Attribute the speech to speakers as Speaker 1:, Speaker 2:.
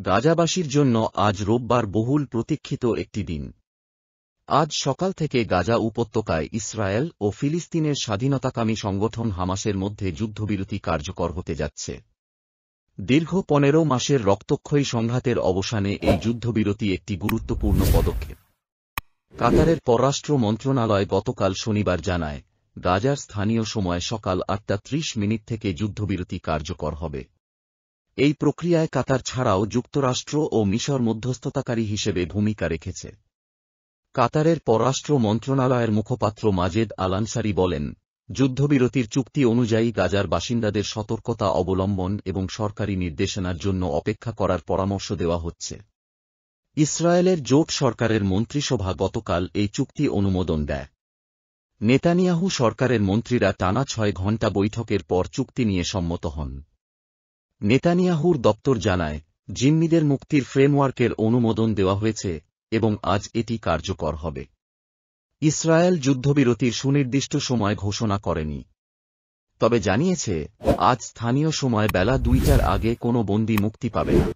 Speaker 1: গাজাবাসীর জন্য আজ রোববার বহুল প্রতীক্ষিত একটি দিন। আজ সকাল থেকে গাজা উপত্যকায় ইসরায়েল ও ফিলিস্তিনের স্বাধীনতাকামী সংগঠন হামাসের মধ্যে যুদ্ধবিরতি কার্যকর হতে যাচ্ছে। দীর্ঘ ১৫ মাসের রক্তক্ষয়ী সংঘাতের অবসানে এই যুদ্ধবিরতি একটি গুরুত্বপূর্ণ পদক্ষেপ। কাতারের পররাষ্ট্র মন্ত্রণালয় গতকাল শনিবার জানায়, গাজার স্থানীয় সময় সকাল ৮টা ৩০ থেকে যুদ্ধবিরতি কার্যকর হবে। এই প্রক্রিয়ায় কাতার ছাড়াও যুক্তরাষ্ট্র ও মিশর মধ্যস্থতাকারী হিসেবে ভূমিকা রেখেছে। কাতারের পররাষ্ট্র মন্ত্রণালয়ের মুখপাত্র মাজেদ আল-আনসারি বলেন, যুদ্ধবিরতির চুক্তি অনুযায়ী গাজার বাসিন্দাদের সতর্কতা অবলম্বন এবং সরকারি নির্দেশনার জন্য অপেক্ষা করার পরামর্শ দেওয়া হচ্ছে। ইসরায়েলের জোট সরকারের মন্ত্রিসভা গতকাল এই চুক্তি অনুমোদন দেয়। নেতানিয়াহু সরকারের মন্ত্রীরা টানা ৬ ঘণ্টা বৈঠকের পর চুক্তি নিয়ে সম্মত হন। নেতানিয়াহুর দপ্তর জানায়, জিম্মিদের মুক্তির ফ্রেমওয়ার্কের অনুমোদন দেওয়া হয়েছে এবং আজ এটি কার্যকর হবে। ইসরায়েল যুদ্ধবিরতির সুনির্দিষ্ট সময় ঘোষণা করেনি, তবে জানিয়েছে আজ স্থানীয় সময় বেলা ২টার আগে কোনো বন্দী মুক্তি পাবে না।